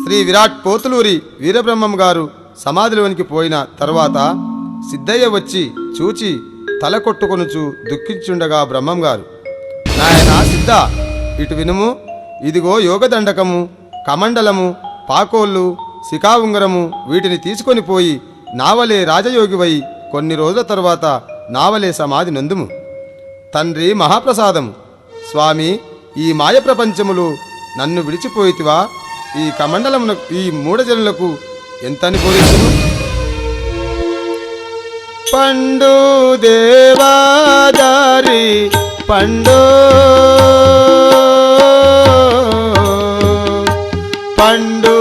శ్రీ విరాట్ పోతులూరి వీరబ్రహ్మం గారు సమాధిలోనికి పోయిన తర్వాత సిద్ధయ్య వచ్చి చూచి తల కొట్టుకొనుచు దుఃఖించుండగా బ్రహ్మం గారు, నాయనా సిద్ధ, ఇటు వినుము. ఇదిగో యోగదండకము, కమండలము, పాకోళ్ళు, శిఖా ఉంగరము, వీటిని తీసుకొని పోయి నావలే రాజయోగివై కొన్ని రోజుల తరువాత నావలే సమాధి నందుము. తండ్రి మహాప్రసాదము. స్వామి, ఈ మాయ ప్రపంచములు నన్ను విడిచిపోయితివా? ఈ కమండలమున ఈ మూఢజనులకు ఎంతని పూరించును? పండు దేవాదారి పండు పండు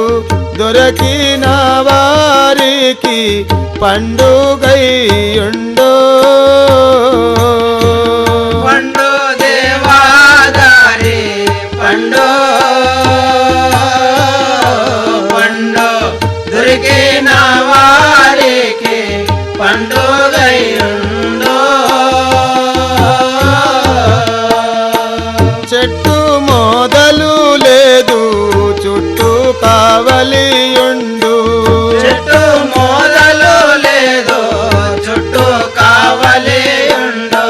దొరకిన వారికి పండుగయుండో. పండు దేవాదారి పండు పండు దొరికిన వారికి పండుగయుండో. చెట్టు మొదలు లేదు చుట్టూ కావలియుండు. చెట్టు మొదలు లేదు చుట్టూ కావలియుండు.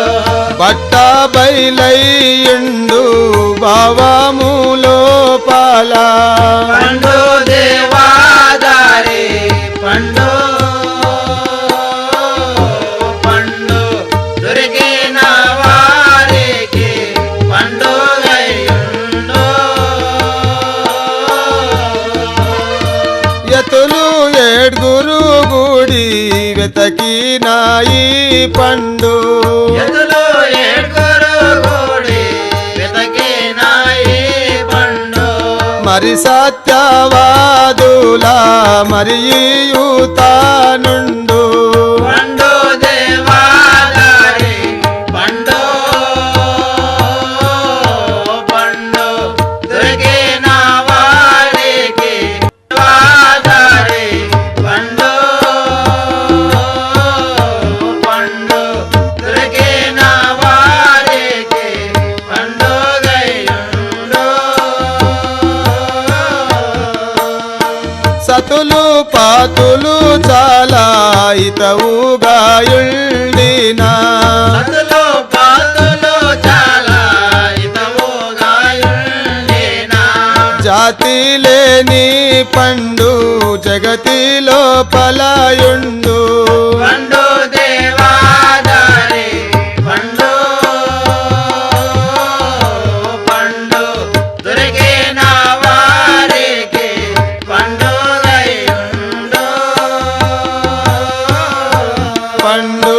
బట్ట బయలయ్యుండు భావము లోపల. పండు దేవాదారి పండు పండు దొరికిన వారికి పండుగయుండు. ఎతులు ఏడుగురు గుడి వెతకినాయి పండు. ఎదులు ఏడుగురు కూడి వెతకినాయి పండు. మరి సత్యవాదుల మరియుతానుండు. పండు దేవాదారి పండు పండు దొరికిన వారికి దేవాదారి పండు పండు దొరికిన వారికి పండుగయుండు. సతులు పాతులు చాలా ఇతవుగాయుండినా. సతులు పాతులు చాలా ఇతవుగాయుండినా. జాతి లేని పండు జగతిలో పలాయుండు. పండు దేవాదారి పండు పండు దొరికిన వారికి పండుగయుండు. పండు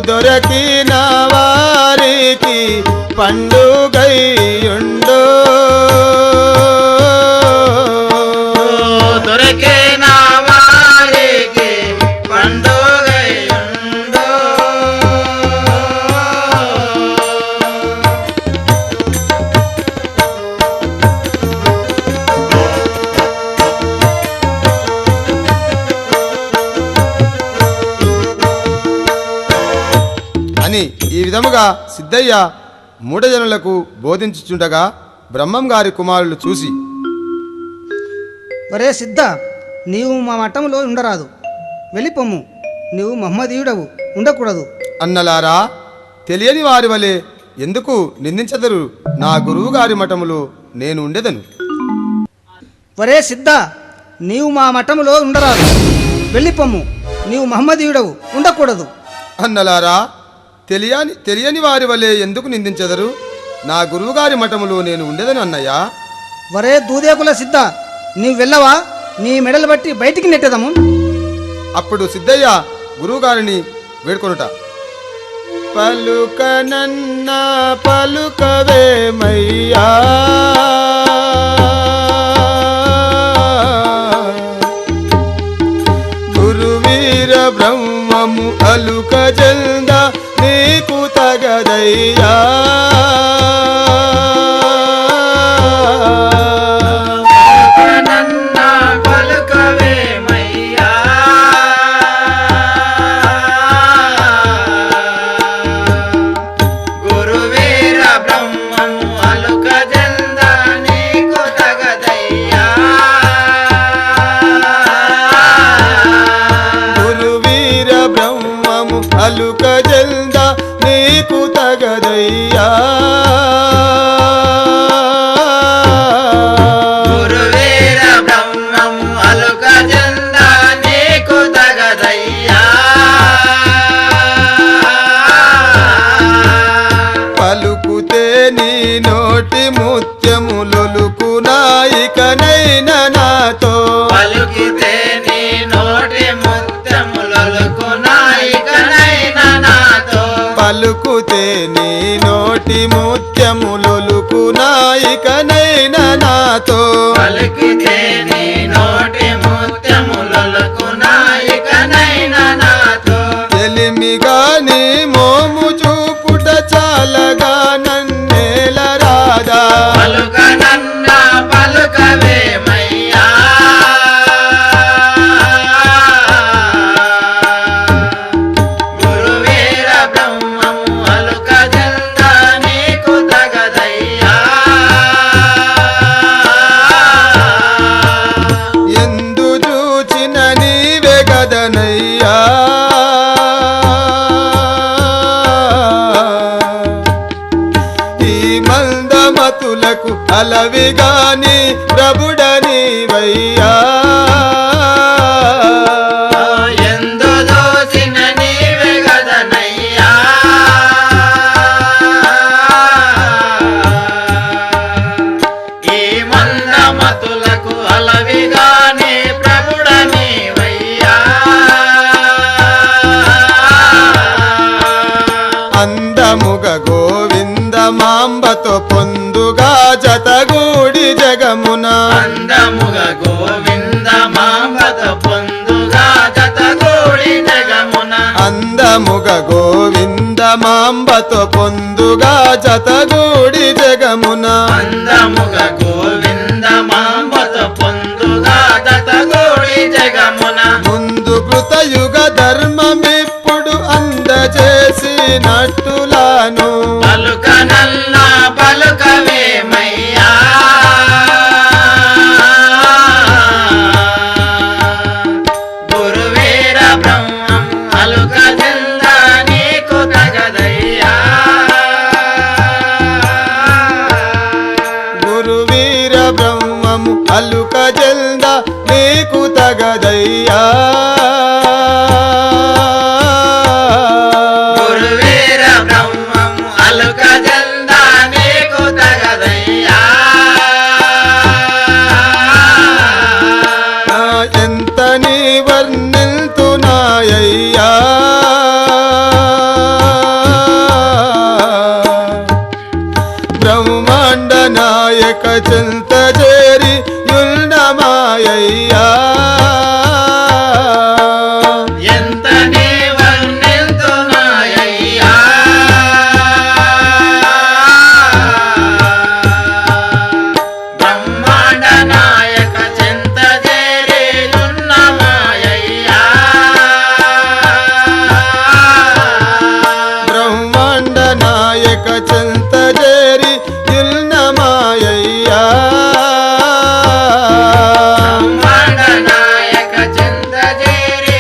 దొరకిన వారికి పండుగయుండు. దొరికిన వారికి పండుగయుండు. అని ఈ విధముగా సిద్ధయ్య మూఢజనులకు బోధించుచుండగా బ్రహ్మం గారి కుమారులు చూసి, ఒరే సిద్ధ, నీవు మా మఠంలో ఉండరాదు, వెళ్ళిపోమ్ము. నీవు మహమ్మదీయుడవు, ఉండకూడదు. అన్నలారా, తెలియని వారి వలె ఎందుకు నిందించదరు? నా గురువు గారి మఠములో నేను ఉండెదను. ఒరే సిద్ధ, నీవు మా మఠంలో ఉండరాదు, వెళ్ళిపోమ్ము. నీవు మహమ్మదీయుడవు, ఉండకూడదు. అన్నలారా, తెలియని వారి వలె ఎందుకు నిందించదరు? నా గురువుగారి మఠములో నేను ఉండేదని అన్నయ్యా. ఒరే దూదేకుల సిద్ధ, నీవు వెళ్ళవా? నీ మెడలు బట్టి బయటికి నెట్టేదము. అప్పుడు సిద్ధయ్య గురువుగారిని వేడుకొనుట, పలుకనన్న పలుకవేమయ్యా, గురువీర బ్రహ్మము అలుక జల్ద నీకు తగదయ్యా. గురువీర బ్రహ్మము అలుక జల్ద ఇకనైనా నాతో పలుకితే నీ నోటి ముత్యములొలుకునా ఇకనైనా నాతో పలుకుతే నీ నోటి ముత్యములొలుకునా ఇకనైనా నాతో పలుకితే నీ నోటి ముత్యములొలుకునా ఇకనైనా నాతో ఎలిమిగా నీ మోము చూపుట చాలగా నన్నేల రాదా పలుకనన్నా పలుకవేమయ్యా గురువీర బ్రహ్మము అలుకజంద నీకు తగదయ్యా ఎందు చూచిన నీవే గదనయ్యా ఈ మందమతులకు అలవిగాని ప్రభుడనీవయ్యా ఎందు దోసిన నీవే గదనయ్యా ఈ మందమతులకు అలవిగానే ప్రభుడనీవయ్యా అందముగ గోవింద మాంబతో పొందుగా జతగూడి జగమున అందముగ గోవింద మాంబత పొందుగా జతగూడి జగమున అందముగ గోవింద మాంబతో పొందుగా జతగూడి జగమున అందముగ గోవింద మాంబత పొందుగా జతగూడి జగమున ముందు కృతయుగ ధర్మమిప్పుడు అందజేసినట్టులాను పలుకనన్నా పలుకవేమయ్యా గురువీర బ్రహ్మం అలుకజంద నీకు తగదయ్యా గురువీర బ్రహ్మము అలుక జల్ద నీకు తగదయ్యా గురువీర బ్రహ్మం అలుకజంద నీకు తగదయ్యా ఎంత నీ వర్ణిల్తునాయ్యా బ్రహ్మాండ నాయక చింత చేరి యుల్నమాయ్యా ఎంత నీ వర్ణిల్తునాయ్యా బ్రహ్మాండ నాయక చింత చేరేయున్నమాయ్యా బ్రహ్మాండ నాయక చింత చేరి యుల్నమాయ్యా బ్రహ్మాండ నాయక చింత చేరేయున్నమాయ్యా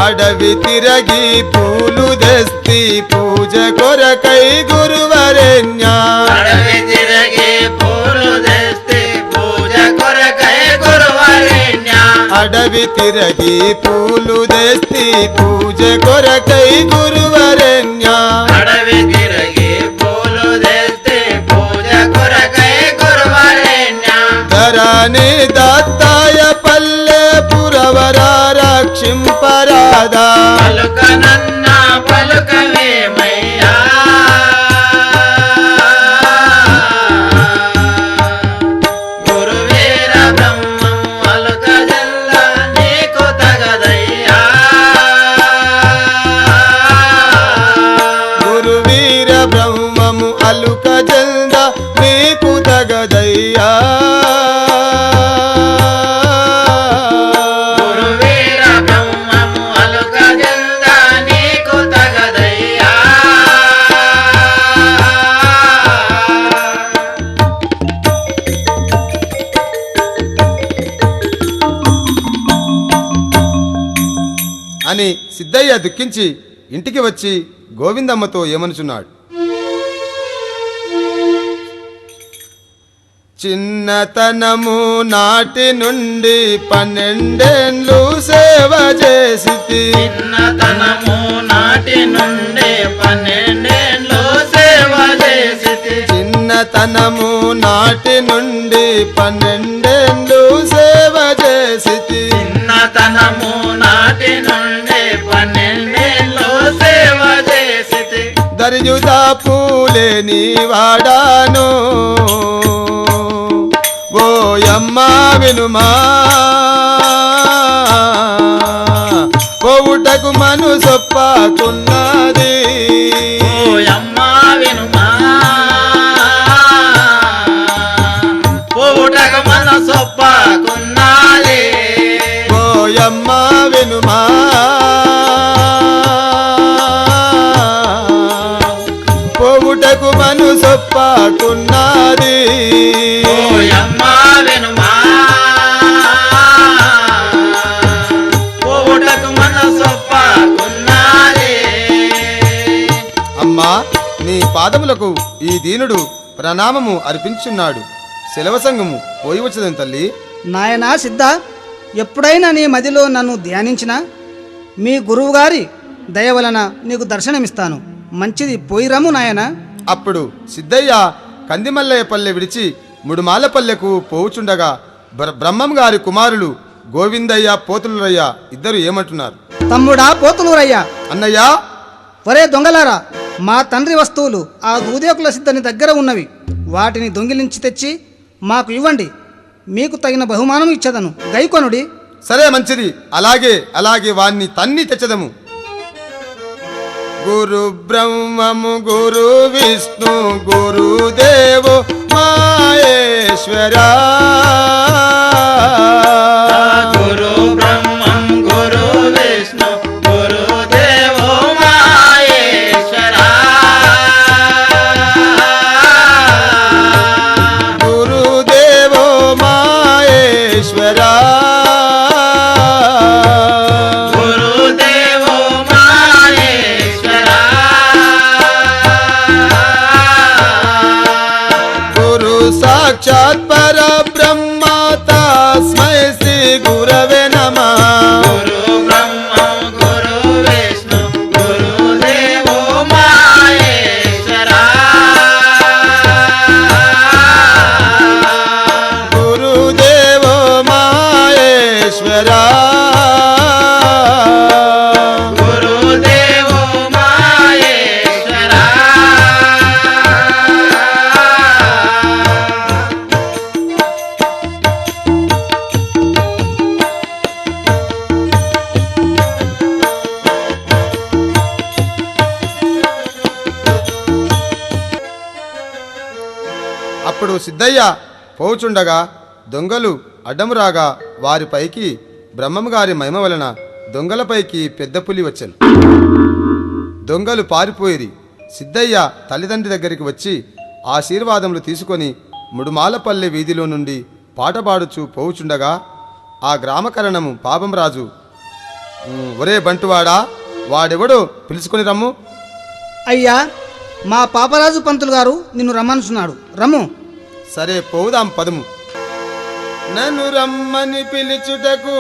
అడవి తిరగి పూలు తెస్తి పూజ కొరకై గురువరేణ్య అడవి తిరగి పూలు తెస్తే పూజ కొరకై గురువరేణ్య అడవి తిరగి పూలు తెస్తి పూజ కొరకై గురువరేణ్య అడవి తిరగి పూలు తెస్తే పూజ కొరకై గురువరేణ్య ధరణి దత్తాయ పల్లె పురవరా రక్షింపరాదా పలుకనన్నా పలుకవేమయ్యా గురువీర బ్రహ్మం అలుకజల్ల నీకు తగదయ్యా గురువీర బ్రహ్మము అలుక జల్ద నీకు తగదయ్యా గురువీర బ్రహ్మము అలుకజల్ల నీకు తగదయ్యా అని సిద్ధయ్య దుఃఖించి ఇంటికి వచ్చి గోవిందమ్మతో ఏమనుచున్నాడు. చిన్నతనము నాటి నుండి 12 సేవ చేసి చిన్నతనము నాటి నుండి 12 చిన్నతనము నాటి నుండి 12 సేవ చేసి చిన్నతనము నాటి నుండి 12 సేవ చేసి దర్యుదా పూలేని వాడాను ఓయమ్మ వినుమా పోవుటకు మనసొప్పకున్నది ఓయమ్మ వినుమా పోవుటకు మనసొప్పకున్నది ఓయమ్మ వినుమా పోవుటకు మనసొప్పకున్నది ఓయమ్మ వినుమా పోవుటకు మనసొప్పకున్నది అమ్మా నీ పాదములకు ఈ దీనుడు ప్రణామము అర్పించున్నాడు. సెలవు సంగము పోయి వచ్చేదని తల్లి. నాయనా సిద్ధ, ఎప్పుడైనా నీ మదిలో నన్ను ధ్యానించినా మీ గురువుగారి దయ వలన నీకు దర్శనమిస్తాను. మంచిది, పోయి రమ్ము నాయనా. అప్పుడు సిద్ధయ్య కందిమల్లయ్యపల్లె విడిచి ముడుమాలపల్లెకు పోవుచుండగా బ్రహ్మం గారి కుమారులు గోవిందయ్య పోతులరయ్య ఇద్దరు ఏమంటున్నారు? తమ్ముడా పోతులూరయ్యా, అన్నయ్యా, ఒరే దొంగలారా, మా తండ్రి వస్తువులు ఆ దూదేకుల సిద్ధని దగ్గర ఉన్నవి. వాటిని దొంగిలించి తెచ్చి మాకు ఇవ్వండి. మీకు తగిన బహుమానం ఇచ్చదను, గైకొనుడి. సరే మంచిది, అలాగే వాణ్ణి తన్ని తెచ్చదము. గురు బ్రహ్మము గురు విష్ణు గురుదేవో మహేశ్వరా గురు బ్రహ్మం గురు విష్ణు గురుదేవో మహేశ్వరా గురుదేవో మహేశ్వరా గురుదేవో మహేశ్వరా గురు సాక్షాత్ పరబ్రహ్మ తస్మై శ్రీ గురవే నమః. గురు బ్రహ్మం గురు విష్ణు గురుదేవో మహేశ్వరా గురుదేవో మహేశ్వరా గురుదేవో మహేశ్వరా అప్పుడు సిద్ధయ్య పోవుచుండగా దొంగలు అడ్డము రాగా వారిపైకి బ్రహ్మగారి మహిమ వలన దొంగలపైకి పెద్ద పులి వచ్చెను. దొంగలు పారిపోయిరి. సిద్ధయ్య తల్లిదండ్రి దగ్గరికి వచ్చి ఆశీర్వాదములు తీసుకొని ముడుమాలపల్లె వీధిలో నుండి పాట పాడుచూ పోవుచుండగా ఆ గ్రామకరణము పాపంరాజు, ఒరే బంటువాడా, వాడెవడో పిలుచుకొని రమ్ము. అయ్యా, మా పాపరాజు పంతులు గారు నిన్ను రమ్మనుచున్నాడు, రమ్ము. సరే పోదాం పదము. నన్ను రమ్మని పిలుచుటకు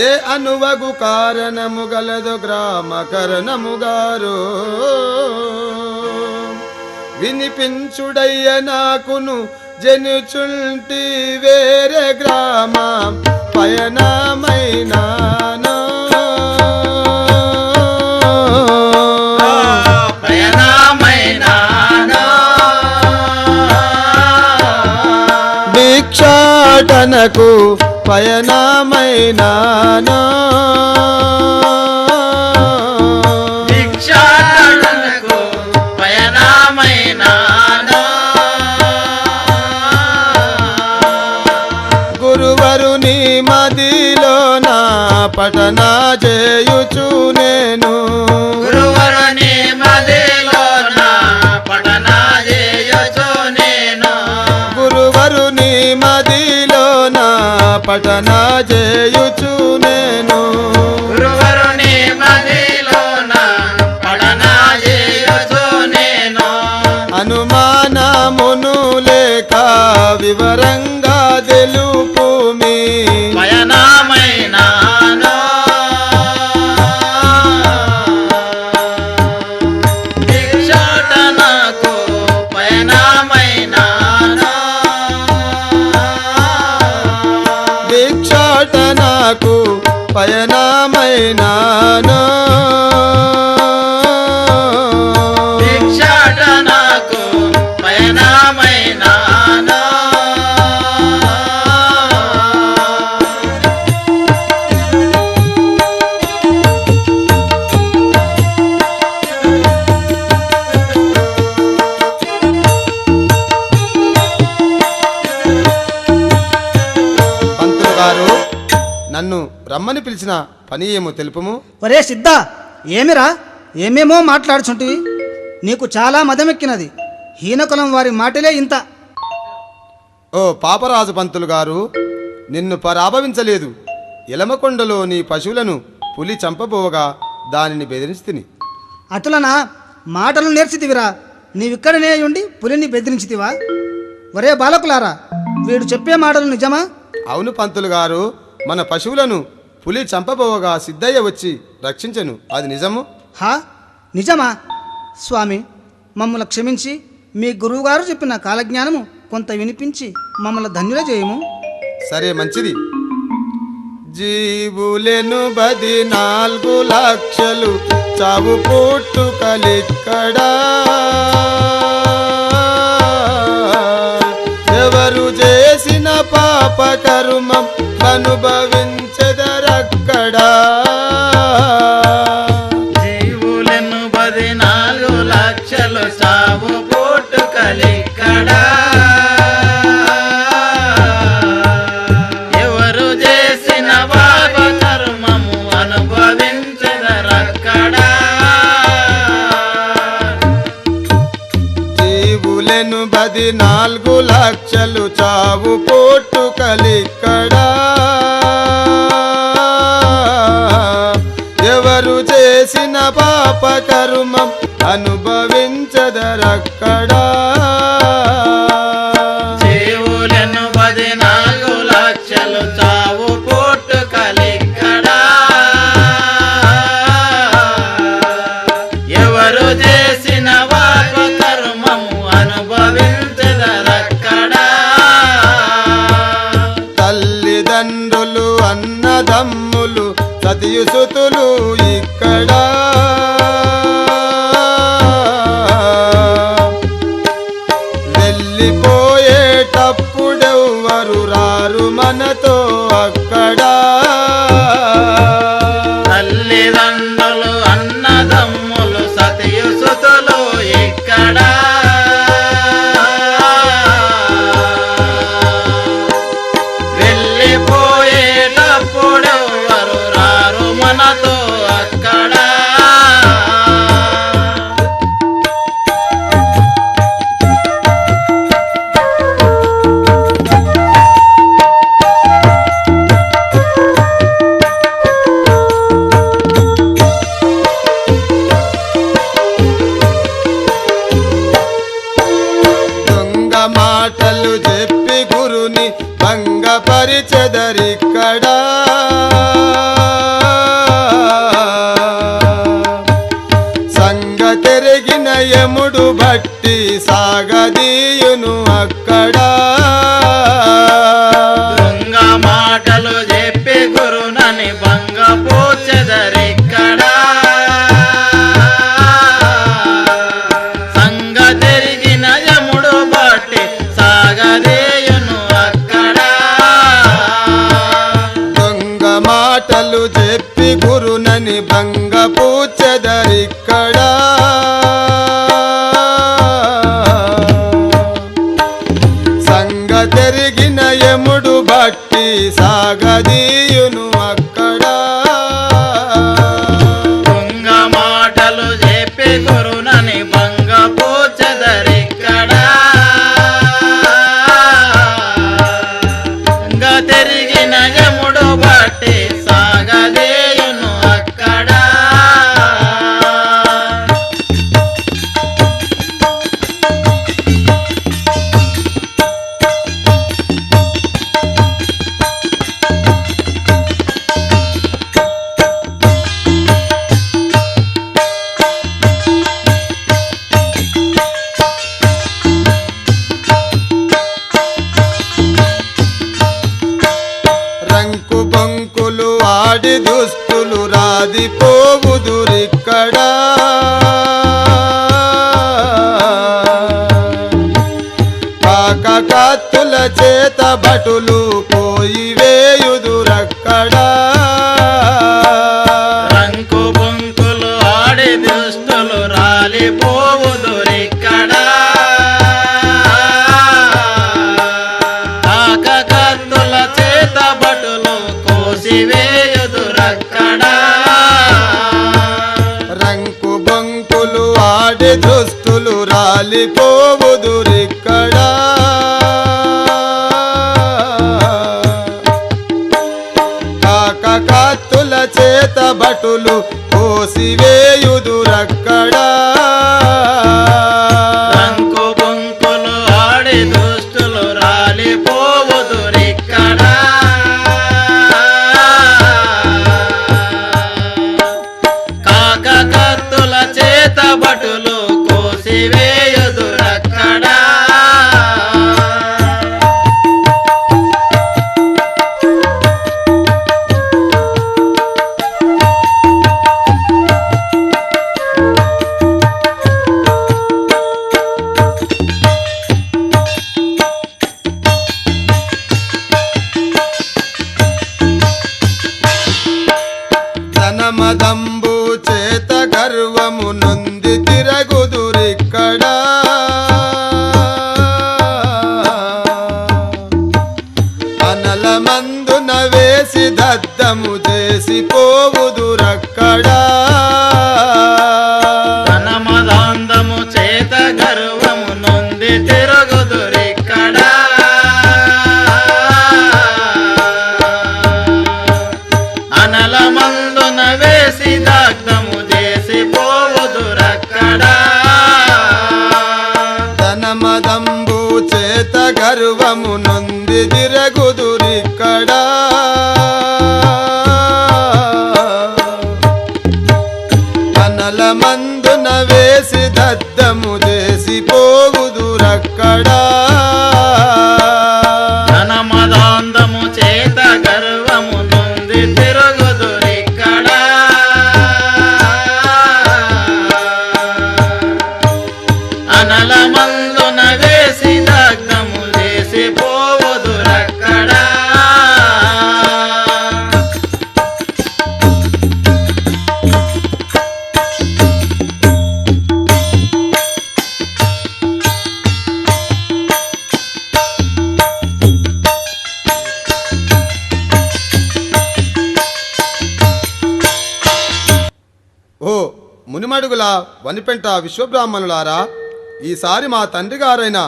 ఏ అనువగు కారణము గలదు గ్రామకరణము గారు వినిపించుడయ్య నాకును జనుచుంటి వేరే గ్రామ పయనమైనాను ప్రయాణమైనాను భిక్షాటనకు పయనమైనాను భిక్షాటనకు ప్రయాణమైనాను గురువరుని మదిలోన పఠన చేయుచు నేను గురువరుని మదిలోన పఠన చేయొచ్చు నేను గురువరుని మదిలోన పఠన చేయుచు నేను గురువరుని మదిలోన పఠన చేయొచ్చు నేను అనుమానమును లేక వివరంగా తెలుపు మీ పయనమైనాను భిక్షాటనకు పయనమైనాను పయనమైనాను భిక్షాటనకు పయనమైనాను పంతులు గారు నన్ను రమ్మని పిలిచిన పని ఏమో తెలుపుము. ఒరే సిద్ధ, ఏమిరా ఏమేమో మాట్లాడుచుంటివి? నీకు చాలా మదమెక్కినది. హీనకులం వారి మాటలే ఇంత. ఓ పాపరాజు పంతులు గారు, నిన్ను పరాభవించలేదు. ఎలమకొండలో నీ పశువులను పులి చంపబోవగా దానిని బెదిరిస్తిని. అటులనా మాటలు నేర్చితివిరా? నీవిక్కడనే ఉండి పులిని బెదిరించితివా? ఒరే బాలకులారా, వీడు చెప్పే మాటలు నిజమా? అవును పంతులు గారు, మన పశువులను పులి చంపబోవగా సిద్ధయ్య వచ్చి రక్షించెను. అది నిజము. హా, నిజమా? స్వామి, మమ్మల్ని క్షమించి మీ గురువుగారు చెప్పిన కాలజ్ఞానము కొంత వినిపించి మమ్మల్ని ధన్యుల చేయము. సరే, మంచిది. జీవులెను 14 లక్షలు చావు పుట్టుకలిక్కడా ఎవరు చేసిన పాప కర్మం అనుభవించదరక్కడా జీవులను 14 లక్షలు సాగు పుట్టుకలిక్కడా ఎవరు చేసిన పాప కర్మము అనుభవించదరక్కడా జీవులెను 14 లక్షలు చావు పుట్టుకలిక్కడా ఎవరు చేసిన పాప కర్మం అనుభవించదరక్కడా జీవులను 14 లక్షలు చావు పుట్టుకలిక్కడా ఎవరు చేసిన పాప కర్మము అనుభవించదరక్కడా తల్లిదండ్రులు అన్నదమ్ములు సతియుసుతులు ఇక్కడ వెళ్ళిపోయేటప్పుడెవ్వరు రారు మనతో అక్కడ తల్లిదండ్రులు అన్నదమ్ములు సతియుసుతులు ఇక్కడ వెళ్ళిపోయేటప్పుడెవ్వరు రారు మనతో అక్కడ దొంగ మాటలు చెప్పి గురుని భంగపరిచెదరిక్కడ సంగతెరిగిన యముడు బట్టి సాగదీయును అక్కడ దొంగ మాటలు చెప్పి గురునని భంగపోచెదరిక్కడ సంగతెరిగిన యముడు బట్టి సాగదేయును అక్కడ దొంగ మాటలు చెప్పి గురునని భంగపూచెదరిక్కడ సంగతెరిగిన యముడు బట్టి సాగదీయును అక్కడ దొంగ మాటలు చెప్పి గురునని భంగపోచెదరిక్కడ సంగతెరిగిన యముడు బట్టి సాగదేయును అక్కడ దుస్తులు రాదిపోవుదురిక్కడా కాకకత్తుల చేత భటులు పోయి వేయుదురక్కడా రంకు బొంకులు ఆడి దుస్తులు రాలిపోవుదురిక్కడా కాకకత్తుల చేత భటులు కోసివేయుదురక్కడా రంకు బొంకులు ఆడి దుస్తులు రాలిపోవుదురిక్కడా కాకకత్తుల చేత భటులు కోసివేయుదురక్కడా రంకు బొంకులు ఆడి దుస్తులు రాలిపోవుదురిక్కడా కాకకత్తుల చేత భటులు కోసివేయుదురక్కడా ధనమదంబు చేత గర్వము నొంది తిరగుదురిక్కడా అనల మందున వేసి దద్దము చేసి పోవుదురక్కడా ధనమదాందము చేత గర్వము నొంది తిరుగుదురిక్కడా అనల మందున వేసి దగ్ధము చేసి పోవుదురక్కడా ధనమదంబు చేత గర్వము నొంది తిరగుదురిక్కడా అనల మందున వేసి దద్దము చేసి పోవుదురక్కడా ధనమదాందము చేత గర్వము నొంది తిరుగుదురిక్కడా అనల మందున వేసి దగ్ధము చేసి పోవుదురక్కడా ఓ మునిమడుగుల వనిపెంట విశ్వబ్రాహ్మణులారా, ఈసారి మా తండ్రి గారైన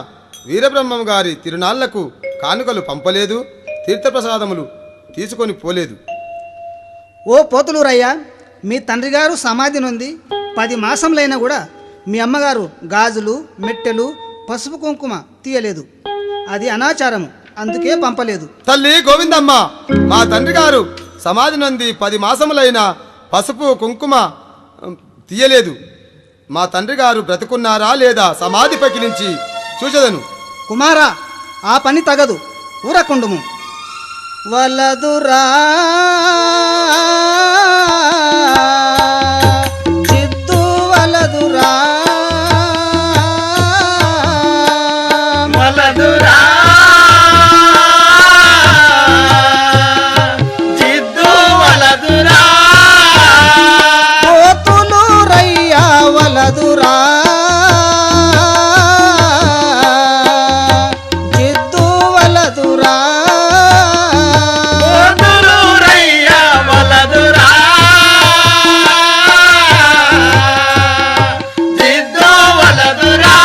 వీరబ్రహ్మం గారి తిరునాళ్లకు కానుకలు పంపలేదు, తీర్థప్రసాదములు తీసుకొని పోలేదు. ఓ పోతులూరయ్యా, మీ తండ్రి గారు సమాధి నుండి 10 మాసంలైనా కూడా మీ అమ్మగారు గాజులు, మెట్టెలు, పసుపు కుంకుమ తీయలేదు. అది అనాచారము, అందుకే పంపలేదు. తల్లి గోవిందమ్మ, మా తండ్రి గారు సమాధి నుండి 10 మాసములైన పసుపు కుంకుమ తీయలేదు. మా తండ్రి గారు బ్రతుకున్నారా లేదా సమాధి పకిలించి చూచదను. కుమారా, ఆ పని తగదు, ఊరకుండుము. వలదురా జిద్దు వలదురా వలదురా జిద్దు వలదురా పోతులూరయ్యా వలదురా జిద్దు వలదురా పోతులూరయ్యా వలదురా జిద్దు వలదురా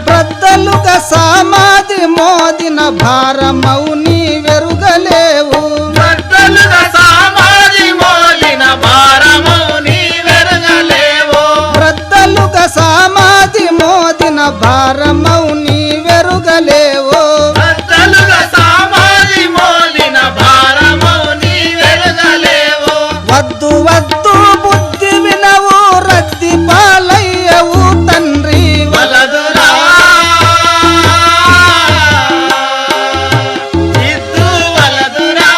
బ్రద్దలుగా సమాధి మోదిన భారమౌని వెరుగలేవు. బద్దలుగా సమాధి మోలిన భారము నీ వెరగలేవు. బ్రద్దలుగా సమాధి మోదిన భారమౌని వెరుగలేవు. బద్దలుగా సమాధి మోలిన భారము నీ వెరగలేవు. వద్దు వద్దు బుద్ధి వినవు, రద్ది పాలయ్యవు తండ్రి. వలదురా జిద్దు వలదురా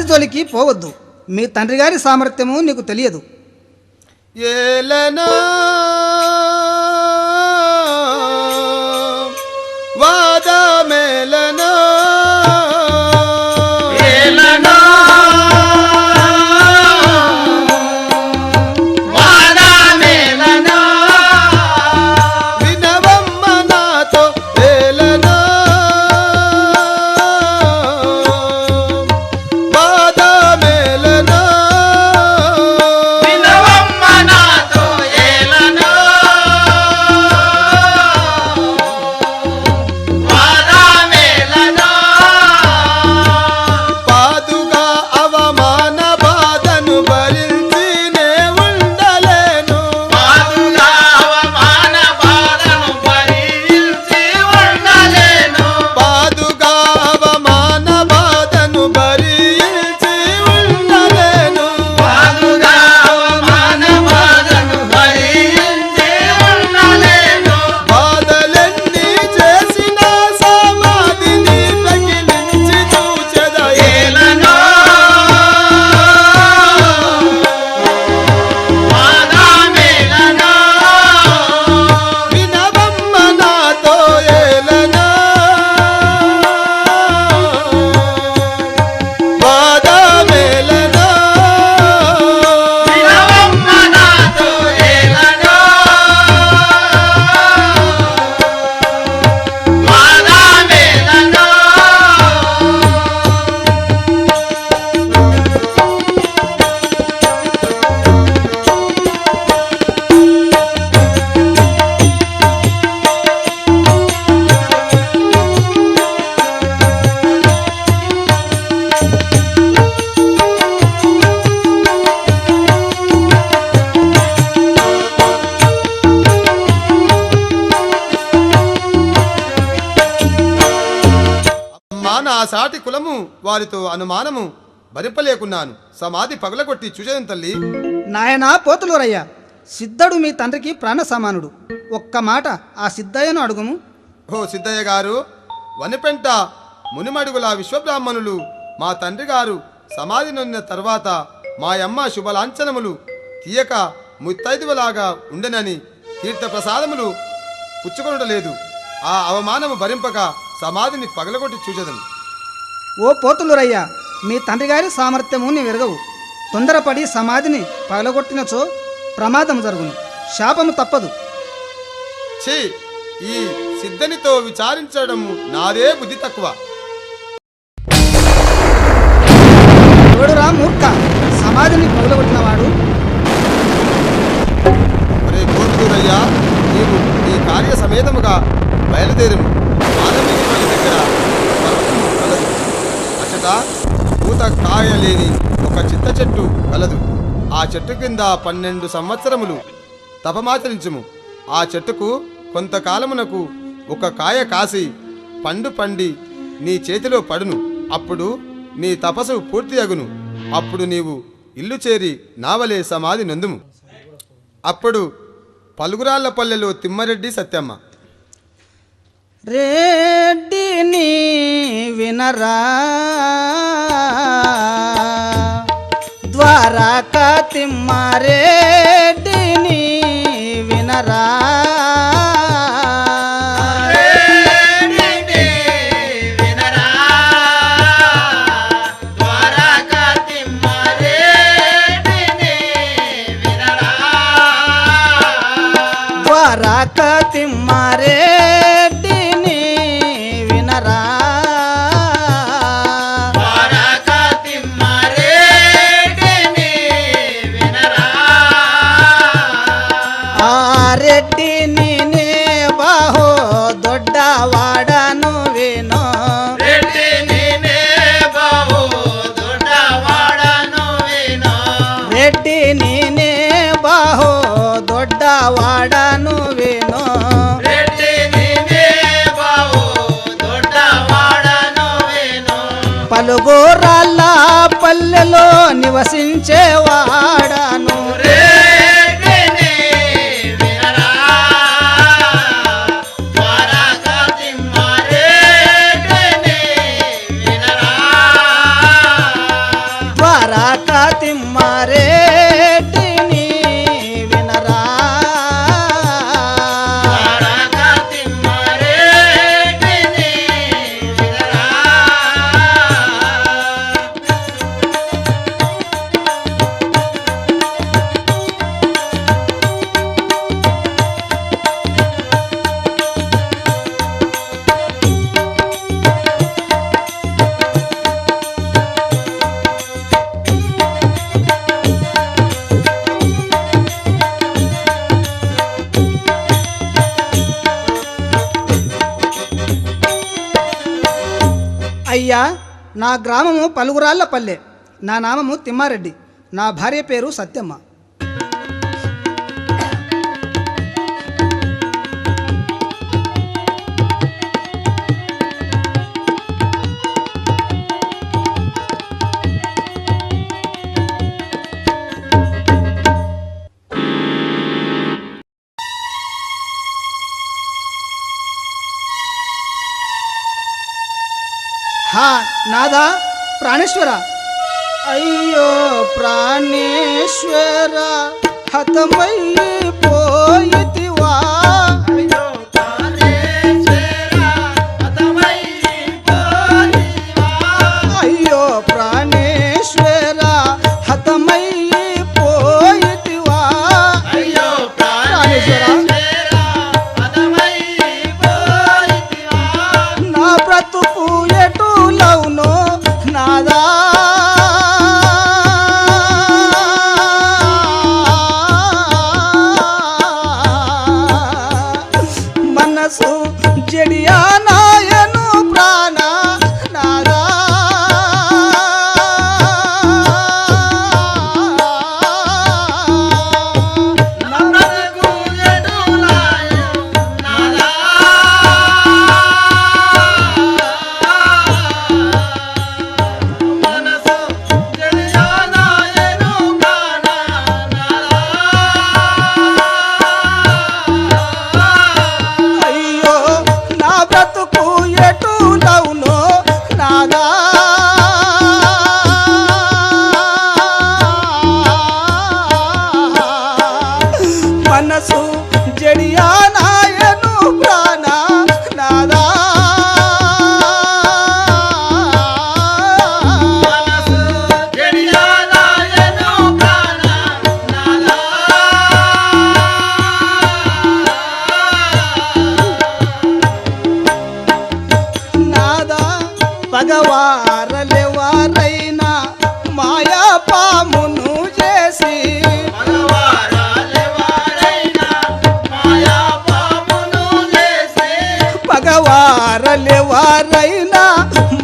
జోలికి పోవద్దు. మీ తండ్రి గారి సామర్థ్యము నీకు తెలియదు. ఏలనా వాదమేలనా ఏలనా వాదమేలనా వినవమ్మ నాతో ఏలనా వాదమేలనా వినవమ్మ నాతో ఏలనా వాదమేలనా పాదుగా అవమాన బాధను భరించి నే ఉండలేను పాదుగా అవమాన బాధను భరించి ఉండలేను పాదుగా అవమాన బాధను భరించి ఉండలేను పాదుగా అవమాన బాధను భరించి ఉండలేను బాధలన్నీ చేసిన సమాధిని పగిలించి చూచెద ఏలనా వాదమేలనా వినవమ్మ నాతో ఏలనా వాదమేలనా వినవమ్మ నాతో ఏలనా వాదమేలనా అమ్మా నా సాటి కులము వారితో అనుమానము భరింపలేకున్నాను సమాధి పగలగొట్టి చూసేదం తల్లి నాయనా పోతులూరయ్య, సిద్ధుడు మీ తండ్రికి ప్రాణ సమానుడు. ఒక్క మాట ఆ సిద్ధయ్యను అడుగుము. ఓ సిద్ధయ్య గారు, వనిపెంట మునిమడుగుల విశ్వబ్రాహ్మణులు మా తండ్రి గారు సమాధి నొందిన తర్వాత మా అమ్మ శుభలాంఛనములు తీయక ముత్తైదువలాగా ఉండనని తీర్థప్రసాదములు పుచ్చుకొనడలేదు. ఆ అవమానము భరింపక సమాధిని పగలగొట్టి చూచెదను. ఓ పోతులూరయ్య, మీ తండ్రి గారి సామర్థ్యము నీ వెరగవు. తొందరపడి సమాధిని పగలగొట్టినచో ప్రమాదము జరుగును, శాపము తప్పదు. ఛీ, ఈ సిద్ధనితో విచారించడము నాదే బుద్ధి తక్కువ. ఎవడురా మూర్ఖ, సమాధిని పగలగొట్టినవాడు? ఒరే కోతులూరయ్యా, నీవు ఈ కార్య సమేతముగా బయలుదేరము. మాధవిని వాళ్ళ దగ్గర పర్వతము కలదు. అచ్చట పూత కాయ లేని ఒక చింత చెట్టు కలదు. ఆ చెట్టు కింద 12 సంవత్సరములు తపమాచరించుము. ఆ చెట్టుకు కొంతకాలమునకు ఒక కాయ కాసి పండు పండి నీ చేతిలో పడును. అప్పుడు నీ తపస్సు పూర్తి అగును. అప్పుడు నీవు ఇల్లు చేరి నావలే సమాధి నందుము. అప్పుడు పలుగురాళ్లపల్లెలో తిమ్మారెడ్డి సత్యమ్మ. రెడ్డిని వినరా, ద్వారకా తిమ్మారెడ్డిని వినరా. రెడ్డిని వినరా ద్వారకా తిమ్మారెడ్డిని వినరా ద్వారకా తిమ్మారెడ్డిని వినరా. ద్వారకా తిమ్మారెడ్డిని వినరా ఆ రెడ్డిని నే బాహో దొడ్డవాడను వినో. రెడ్డిని నే బాబు దొడ్డవాడను వినో రెడ్డిని నే బాహో దొడ్డవాడను వినో. రెడ్డిని నే బాబు దొడ్డవాడను వినో పలుగురాళ్ళ పల్లెలో నివసించేవాడను. రెడ్డిని వినరా ద్వారకా తిమ్మారెడ్డిని వినరా తిమ్మారెడ్డిని వినరా ద్వారకా తిమ్మారెడ్డిని వినరా. అయ్యా, నా గ్రామము పలుగురాళ్ల పల్లె. నా నామము తిమ్మారెడ్డి. నా భార్య పేరు సత్యమ్మ. హా నాదా ప్రాణేశ్వర. అయ్యో ప్రాణేశ్వర, హతమైపోయితివా. అయ్యో ప్రాణేశ్వర, హతమైపోయితివా. అయ్యో ప్రాణేశ్వర, హతమైపోయితివా. అయ్యో ప్రాణేశ్వర, హతమైపోయితివా. నా బ్రతుకు ఎటులవునో నాదా. మనసు జడియా నాయను ప్రాణ నాదా. నా బ్రతుకు ఎటులాయో నాదా. మనసు తెలియనాయను ప్రాణ నాదా. అయ్యో నా బ్రతుకు ఎటులవునో నాదా. మనసు జడియా నాయను ప్రాణ నాదా. మనసు తెలియనాయను ప్రాణ నాదా. నాదా పగవారలెవారైనా మాయా పామును చేసి. మగవారాలెవరైనా మాయా పామును చేసి. పగవారలెవారైనా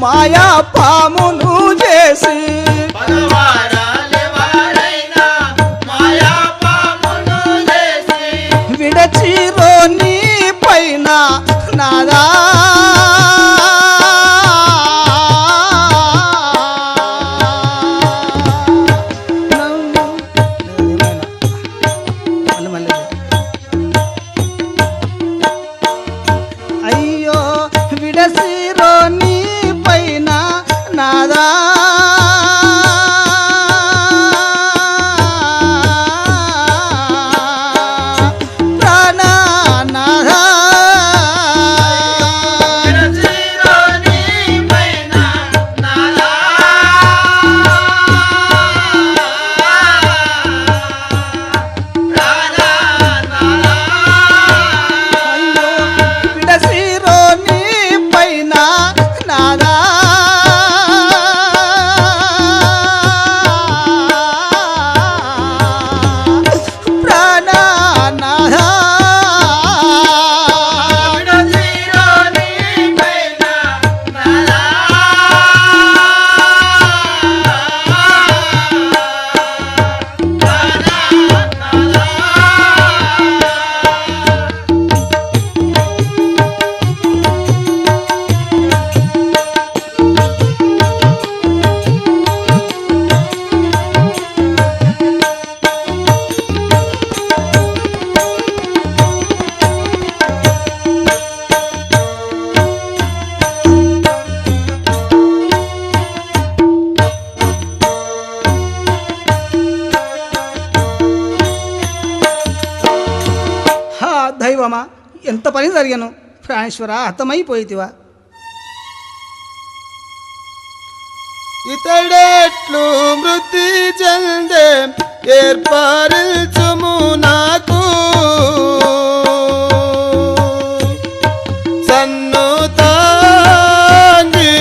మాయా పామును చేసి. మగవారాలెవరైనా మాయా పామును చేసి. విడచిరో నీ పైన నాదా. అయ్యో విడసిరో నీ పైన నాదా. దైవమా, ఎంత పని జరిగను ప్రాణేశ్వర, అర్థమైపోయితివా? ఇతడెట్లు మృతి చెందే ఏర్పరచుము నాకు సన్నుతాంగి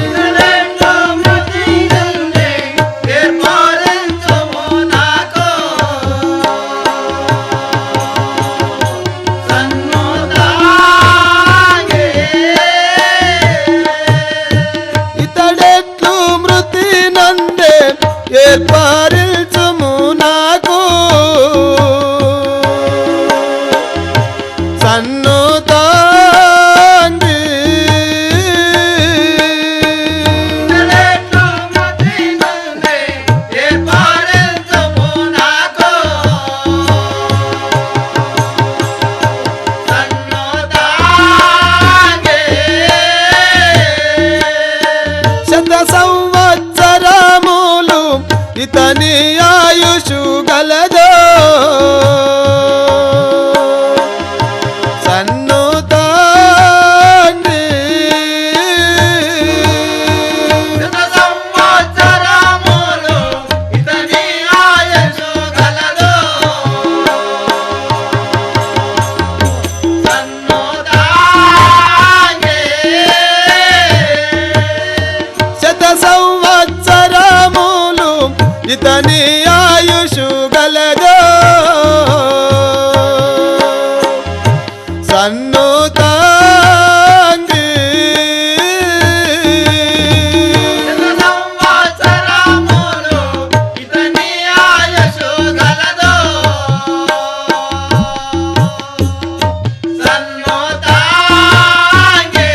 ఇతడెట్లు మృతి చెందే ఏర్పరచుము నాకు సన్నుతాంగి. ఇతడెట్లు మృతి నందే ఏర్పరచుము నాకు సన్నుతాంగి ఇతడెట్లు మృతి చెందే ఏర్పరచుము నాకు సన్నుతాంగి. శత సంవత్సరములు ఇతని ఆయుషు గలదో సన్నుతాంగి శత సంవత్సరములు ఇతని ఆయుష్షు గలదు సన్నుతాంగి. శత సంవత్సరములు ఇతని ఆయుషు గలదో సన్నుతాంగి శత సంవత్సరములు ఇతని ఆయుష్షు గలదు సన్నుతాంగి.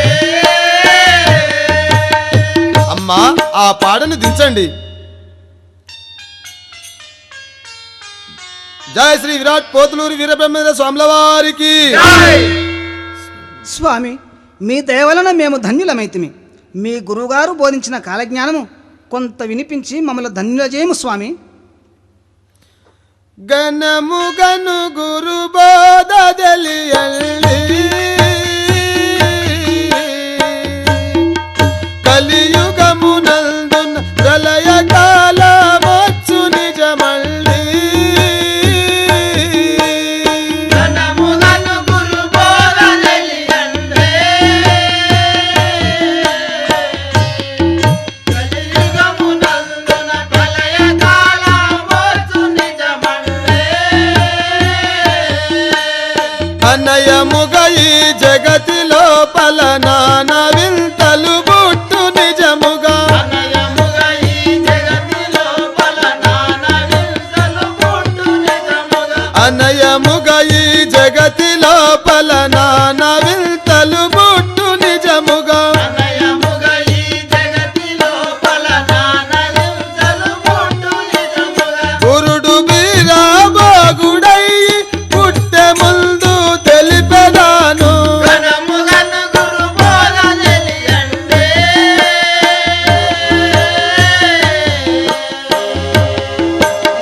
అమ్మా ఆ పాడను దించండి. జయ శ్రీ విరాట్ పోతులూరి వీరబ్రహ్మేంద్ర స్వాముల వారికి. జై. స్వామి, మీ దయ వలన మేము ధన్యులమైతిమి. మీ గురువుగారు బోధించిన కాలజ్ఞానము కొంత వినిపించి మమ్మల్ని ధన్యుల చేయము స్వామి. గణము గను గురు బోధ తెలియండి కలియుగమునందున ప్రళయ కాలమొచ్చు నిజమల్లి ఘనముగను గురు బోధ తెలియండే. కలియుగమునందున ప్రళయకాలమొచ్చు నిజమండే. అనయముగ ఈ జగతిలో పలనాన వింతలు బుట్టు నిజముగా అనయముగ ఈ జగతిలో పలనాన వింతలు పుట్టు నిజముగా. అనయముగ ఈ జగతిలో పలనాన వింతలు బుట్టు నిజముగా అనయముగ ఈ జగతిలో పలనాన వింతలు పుట్టు నిజముగా. గురుడు బీరాబాగుడయ్యి పుట్టె ముందు తెలిపెదాను ఘనముగను గురు బోధ తెలియండే.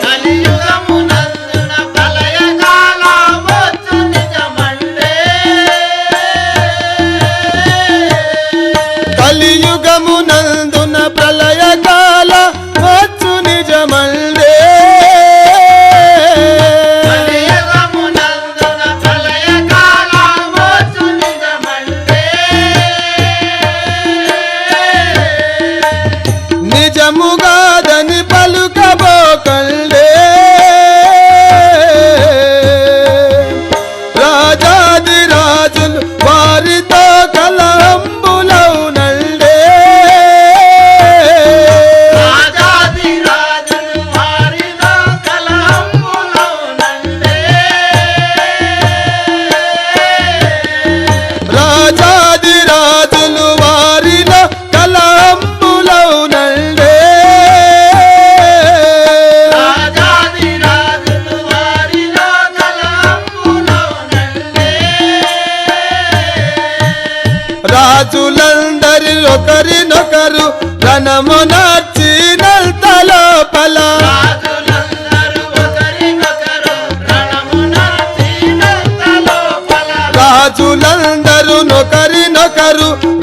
కలియుగమునందున ప్రళయకాలమొచ్చు నిజమండే. కలియుగమునందున ప్రళయ కాల వచ్చు నిజమల్దే కలియుగమునందున ప్రళయకాలమొచ్చు నిజమండే. నిజముగాదని పలుకబోకండే రాజాది రాజులు వారితో కలంబులౌనండే రాజాది రాజులు వారిలో కలంబులౌనండే. రాజాది రాజులు వారిలో కలంబులౌనండే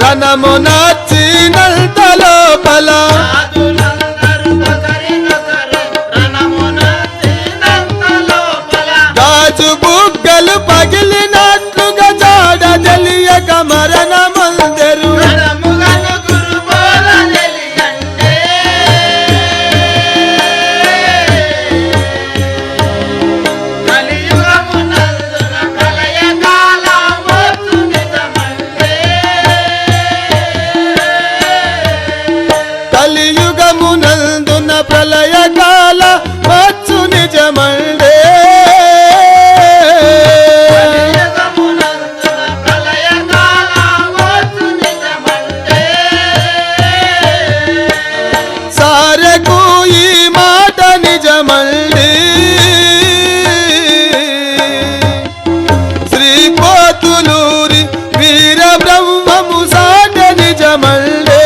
ధనము నచ్చినంత లోపల రాజులందరూ ఒకరినొకరు రణమునందినంత లోపల గాజు బుగ్గలు పగిలినట్లుగా జాడ తెలియక మరణమందరు రణముగను గురుబోల తెలియండే కలియుగమునందున ప్రళయకాలమొచ్చు నిజమండే కలియుగమునందున ప్రళయకాల వచ్చు నిజమండే కలియుగమునందున ప్రళయకాలమొచ్చు నిజమండే సారెకు ఈ మాట నిజమండి శ్రీపోతులూరి వీర బ్రహ్మము సాట నిజమండే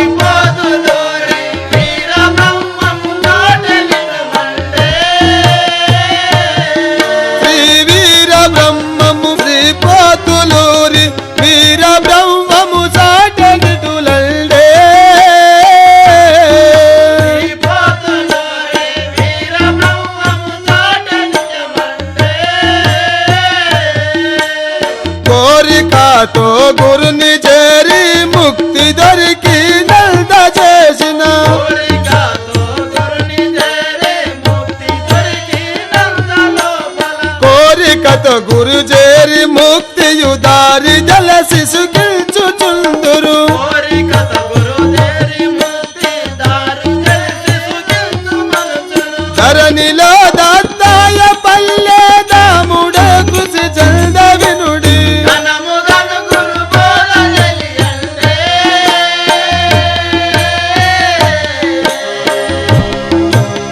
శ్రీపోతులూరి వీర బ్రహ్మము తోట నిజమండే శ్రీ వీర బ్రహ్మము శ్రీపోతులూరి వీర బ్రహ్మము సాట నిటులండే శ్రీపోతులూరి వీర బ్రహ్మము తోట నిజమండే కోరికతో గురుని చేరి ముక్తి దొరికి నంద చేసిన కోరికతో గురుని చేరే ముక్తి దొరికినంత లోపల కోరికతో గురు చేరి ముక్తియు దారి జల శిశుకిల్చుచుందురు కోరికతో గురు చేరి ముక్తి దారి తెలిసి సుఖించు మనసును ధరణిలో దత్తాయ పల్లె దాముడ కృషి చంద వినుడి ఘనముగను గురుబోల తెలియండే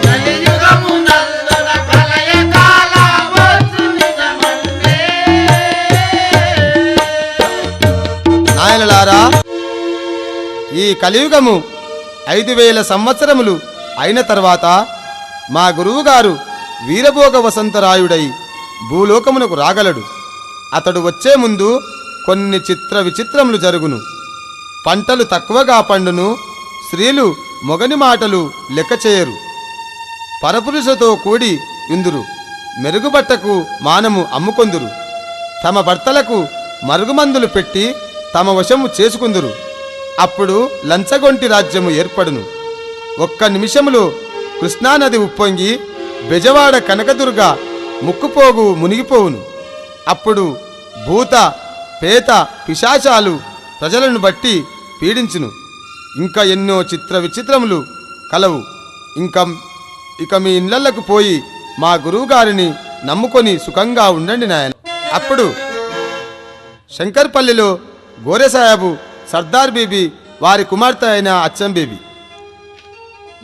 కలియుగమునందున ప్రళయకాలమొచ్చు నిజమండే నాయనలారా ఈ కలియుగము 5000 సంవత్సరములు అయిన తర్వాత మా గురువుగారు వీరభోగ వసంతరాయుడై భూలోకమునకు రాగలడు. అతడు వచ్చే ముందు కొన్ని చిత్ర విచిత్రములు జరుగును. పంటలు తక్కువగా పండును. స్త్రీలు మొగని మాటలు లెక్క చేయరు. పరపురుషులతో కూడి ఇందురు. మెరుగుబట్టకు మానము అమ్ముకొందురు. తమ భర్తలకు మరుగుమందులు పెట్టి తమ వశము చేసుకుందురు. అప్పుడు లంచగొంటి రాజ్యము ఏర్పడును. ఒక్క నిమిషములో కృష్ణానది ఉప్పొంగి బెజవాడ కనకదుర్గ ముక్కుపోగు మునిగిపోవును. అప్పుడు భూత పేత పిశాచాలు ప్రజలను బట్టి పీడించును. ఇంకా ఎన్నో చిత్ర విచిత్రములు కలవు. ఇక మీ ఇళ్లకు పోయి మా గురువుగారిని నమ్ముకొని సుఖంగా ఉండండి నాయన. అప్పుడు శంకర్పల్లిలో గోరె సాహెబు, సర్దార్ బీబీ, వారి కుమార్తె అయిన అచ్చం బీబీ.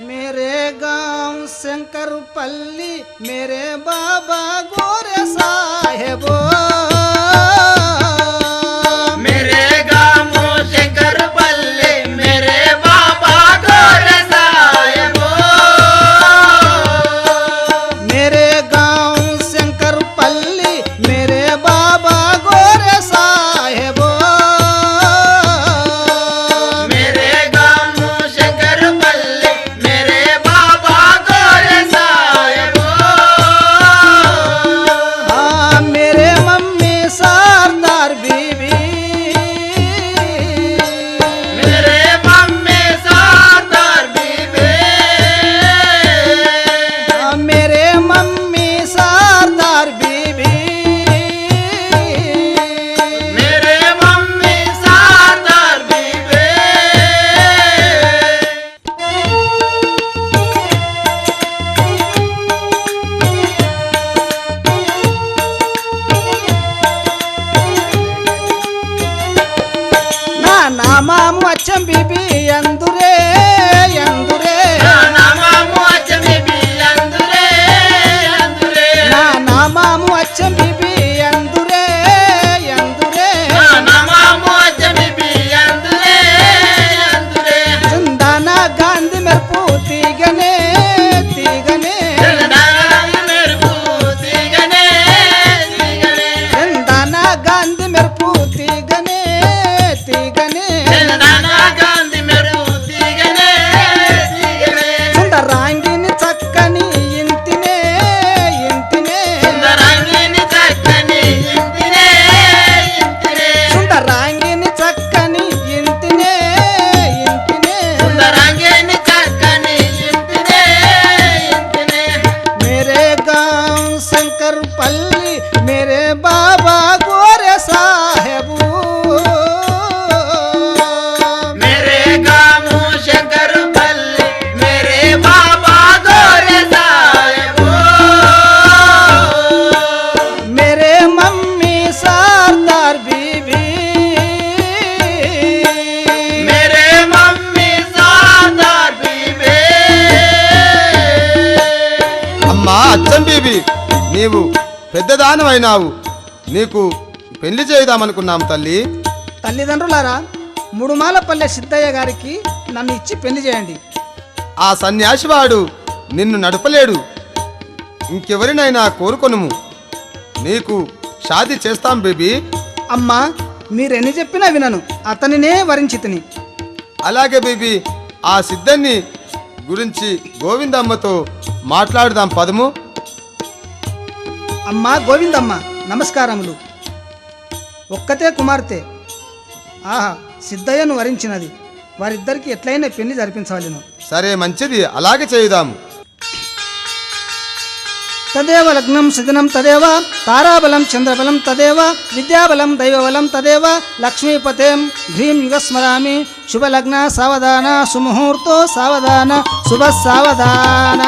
मेरे गांव शंकरपल्ली मेरे बाबा गोरे साहेबो मेरे गामो शंकरपल्ली मेरे बाबा गोरे साहेबो मेरे गांव शंकरपल्ली मेरे बाबा गोरे साहेबो मेरे गामो शंकरपल्ली मेरे बाबा गोरे साहेबो हाँ मेरे मम्मी నీవు పెద్దదానమైనావు, నీకు పెళ్లి చేద్దామనుకున్నాం తల్లి. తల్లిదండ్రులారా, ముడుమాలపల్లె సిద్ధయ్య గారికి నన్ను ఇచ్చి పెళ్లి చేయండి. ఆ సన్యాసివాడు నిన్ను నడపలేడు, ఇంకెవరినైనా కోరుకొనుము, నీకు షాదీ చేస్తాం బేబీ. అమ్మా, మీరెన్ని చెప్పినా వినను, అతనినే వరించితిని. అలాగే బేబీ, ఆ సిద్ధన్ని గురించి గోవిందమ్మతో మాట్లాడుదాం పదము. అమ్మా గోవిందమ్మ, నమస్కారములు. ఒక్కతే కుమార్తె, ఆహా, సిద్ధయ్యను వరించినది. వారిద్దరికి ఎట్లయినా పెళ్లి జరిపించవలెను. సరే, మంచిది, అలాగే చేయుదాము. తదేవ లగ్నం సుదినం తదేవ, తారాబలం చంద్రబలం తదేవ, విద్యాబలం దైవబలం తదేవ, లక్ష్మీపతేం హ్రీం యుగస్మరామి. శుభలగ్న సావధాన, సుముహూర్తో సావధాన, శుభ సావధాన.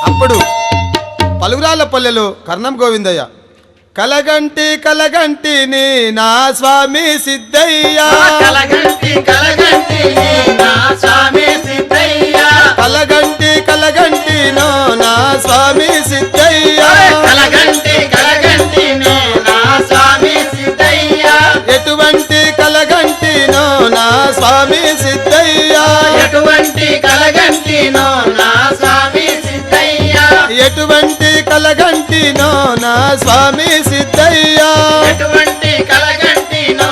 అప్పుడు పలుగురాళ్ళ పల్లెలో కర్ణం గోవిందయ్య, కలగంటి కలగంటి నీ నా స్వామి సిద్ధయ్య, కలగంటి కలగంటి నా స్వామి సిద్ధయ్య, కలగంటి కలగంటి నో నా స్వామి సిద్ధయ్య, కలగంటి కలగంటి నా స్వామి సిద్ధయ్య, ఎటువంటి కలగంటి నో నా స్వామి సిద్ధయ్య, ఎటువంటి కలగంటి నా స్వామి సిద్ధయ్య, ఎటువంటి కలగంటి నో నా స్వామి సిద్ధయ్య, ఎటువంటి కలగంటి నా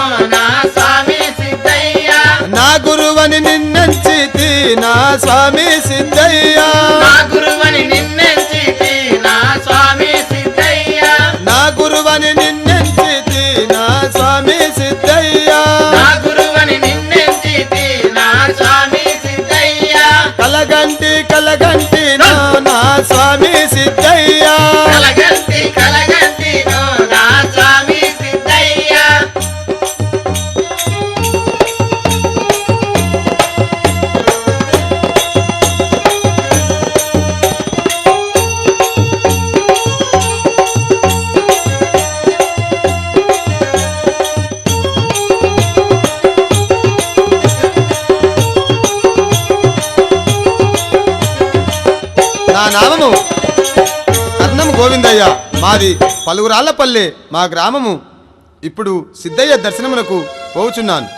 స్వామి సిద్ధయ్య, నా గురువని నిన్నెంచితి నా స్వామి సిద్ధయ్య, నా గురువని నిన్నెంచితి నా స్వామి సిద్ధయ్య, నా గురువని నిన్నెంచితి నా స్వామి సిద్ధయ్య, నా గురువని నిన్నెంచితి నా స్వామి సిద్ధయ్య, కలగంటి కలగంటి నో నా స్వామి సిద్ధయ్య, కలగంటి కలగంటి నా స్వామి సిద్ధయ్య. నా నామము కర్ణం గోవిందయ్య, మాది పలుగురాళ్లపల్లె మా గ్రామము. ఇప్పుడు సిద్ధయ్య దర్శనమునకు పోవుచున్నాను.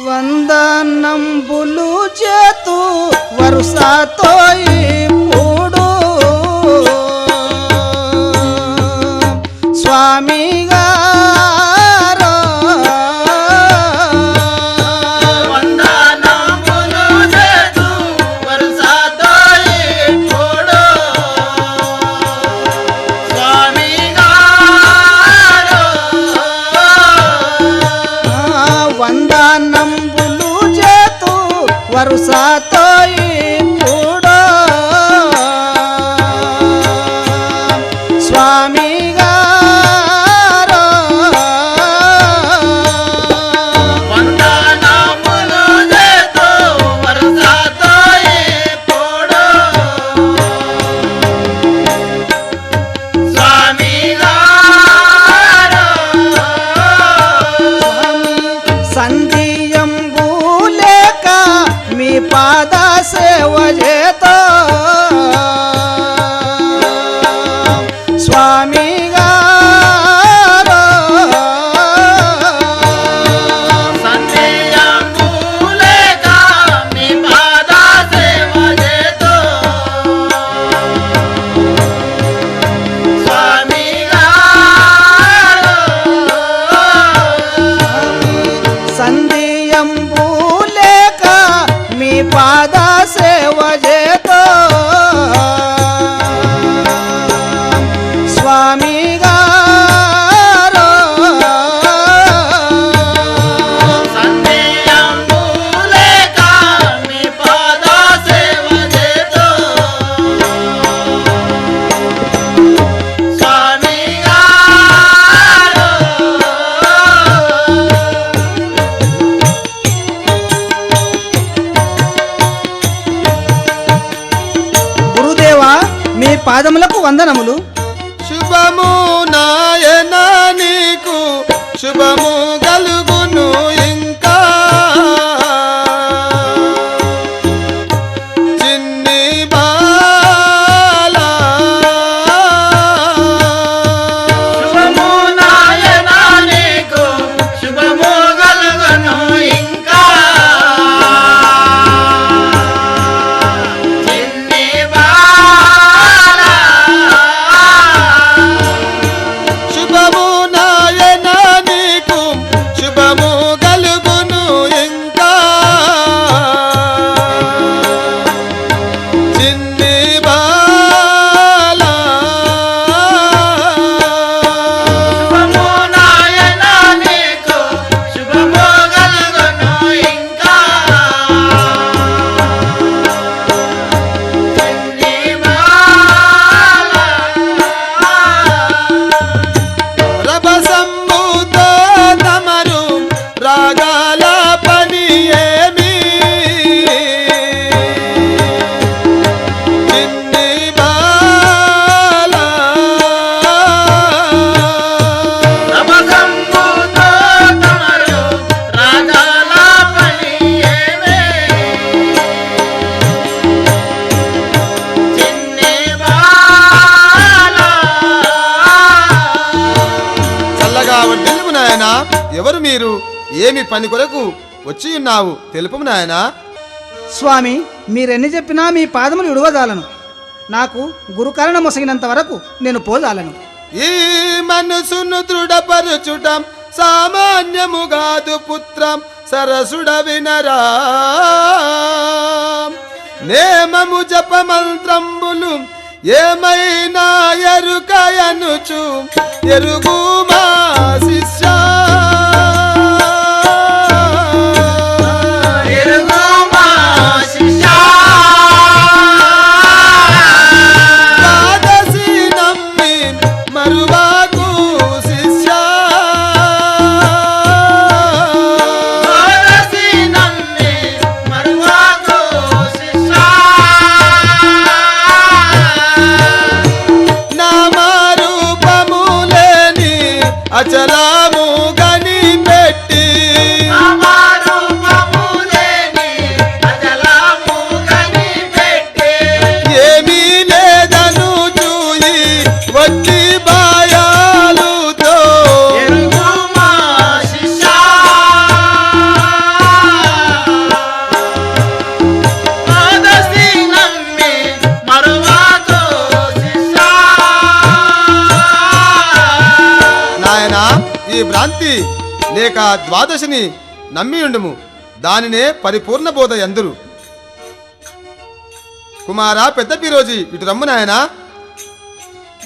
వందనంబులు చేతు వరుసతో ఇప్పుడు స్వామి గారు వందనములు చేతు వరుసతో ఇప్పుడు స్వామి గారు, వందనంబులు చేతు వరుసతో ఇప్పుడు స్వామి గారు వందనములు చేతు వరుసతో ఇప్పుడు స్వామి గారు, సంధియంబు లేక మీ పాద సేవ చేతో స్వామి గారు సందేయములేక మీ పాద సేవ చేతు స్వామి గారు, సంధియంబు లేక మీ పాద సేవ చేతో స్వామి గారు సందేయములేక మీ పాద సేవ చేతు స్వామి గారు. గురుదేవా, మీ పాదములకు వందనములు. శుభ శుభము నాయన నీకు శుభము గలుగును ఇంకా చిన్ని బాలా శుభము నాయన నీకు శుభము కలుగును ఇంకా చిన్ని బాలా శుభము నాయన నీకు శుభము గలుగును ఇంకా చిన్ని బాలా శుభము నాయన నీకు శుభము కలుగును ఇంకా చిన్ని బాలా రభసంబుతో తమరు రాగాల పని ఏమి చిన్ని బాలా నమసంబుతో తమరు రాగాల పని ఏమే చిన్ని బాలా చల్లగా వర్ధిల్లుము నాయనా ఎవరు మీరు ఏమి పని కొరకు వచ్చి ఉన్నావు తెలుపుము నాయనా స్వామి మీరెన్ని చెప్పినా మీ పాదములు విడువజాలను నాకు గురుకరణ మొసగినంత వరకు నేను పోజాలను ఈ మనసును దృఢపరచుటం సామాన్యముగాదు పుత్రం సరసుడ వినరా నేమము జపమంత్రంబులు ఏమైనా ఎరుకయనుచు ఎరుగు మా శిష్య ఎరుగు మా శిష్యా ద్వాదశి నమ్మి మరువాకు శిష్య ద్వాదశి నమ్మి మరువాకు శిష్యా నామరూపము లేని అచలము గని పెట్టి నామరూపము లేని అచలము కనిపెట్టి ఏమీ లేదను చూయి వచ్చి బాయాలుతో ఎరుగు మా శిష్యా ద్వాదశి నమ్మి మరువాకు శిష్యా నాయనా ఈ భ్రాంతి లేక ద్వాదశిని నమ్మియుండుము దానినే పరిపూర్ణ బోధ ఎందురు కుమారా పెద్ద పిరోజీ ఇటు రమ్ము నాయనా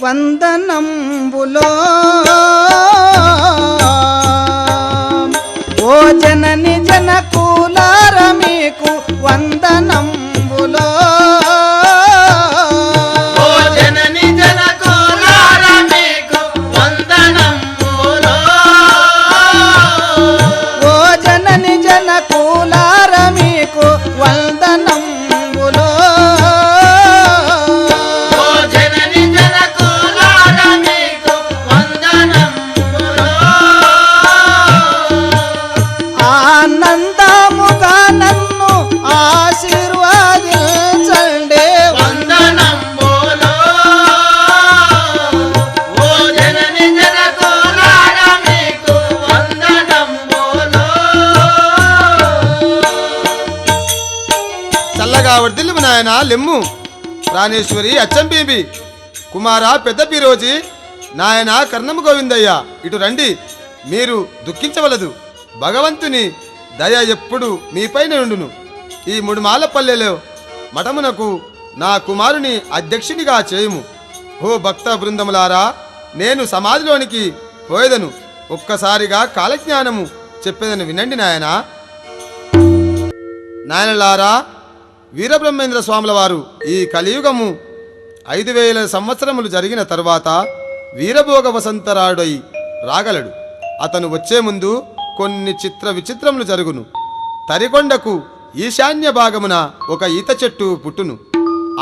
వందనంబులో ఓ జనని జనకులార మీకు వందనంబులో ఓ జనని జనకులార మీకు వందనములో ఓ జనని జనకులార మీకు వందనంబులో ఓ జనని జనకులార మీకు వందనములో ఆనందముగా నన్ను ఆశీర్వాదించండి వందనములో ఓ జనని జనకులార మీకు వందనములో చల్లగా వర్ధిల్లుము నాయనా లెమ్ము ప్రాణేశ్వరి అచ్చంబీబి కుమారా పెద్ద పిరోజీ నాయన కర్ణము గోవిందయ్య ఇటు రండి మీరు దుఃఖించవలదు భగవంతుని దయ ఎప్పుడు మీపైన ఉండును ఈ ముడిమాలపల్లెలో మఠమునకు నా కుమారుని అధ్యక్షునిగా చేయుము ఓ భక్త బృందములారా నేను సమాధిలోనికి పోయేదను ఒక్కసారిగా కాలజ్ఞానము చెప్పేదను వినండి నాయనా నాయనలారా వీరబ్రహ్మేంద్ర స్వాముల వారు ఈ కలియుగము 5000 సంవత్సరములు జరిగిన తరువాత వీరభోగ వసంతరాడై రాగలడు. అతను వచ్చే ముందు కొన్ని చిత్ర విచిత్రములు జరుగును. తరికొండకు ఈశాన్య భాగమున ఒక ఈత చెట్టు పుట్టును.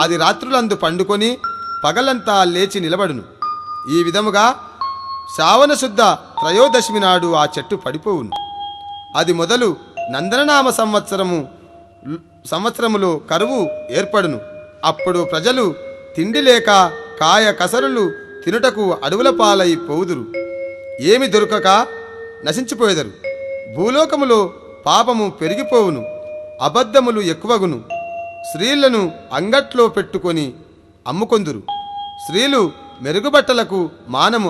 అది రాత్రులందు పండుకొని పగలంతా లేచి నిలబడును. ఈ విధముగా శ్రావణ శుద్ధ త్రయోదశమి నాడు ఆ చెట్టు పడిపోవును. అది మొదలు నందననామ సంవత్సరములో కరువు ఏర్పడును. అప్పుడు ప్రజలు తిండి లేక కాయ కసరులు తినుటకు అడవుల పాలై పోవుదురు. ఏమి దొరకక నశించిపోయేదరు. భూలోకములో పాపము పెరిగిపోవును, అబద్ధములు ఎక్కువగును. స్త్రీలను అంగట్లో పెట్టుకొని అమ్ముకొందురు. స్త్రీలు మెరుగుబట్టలకు మానము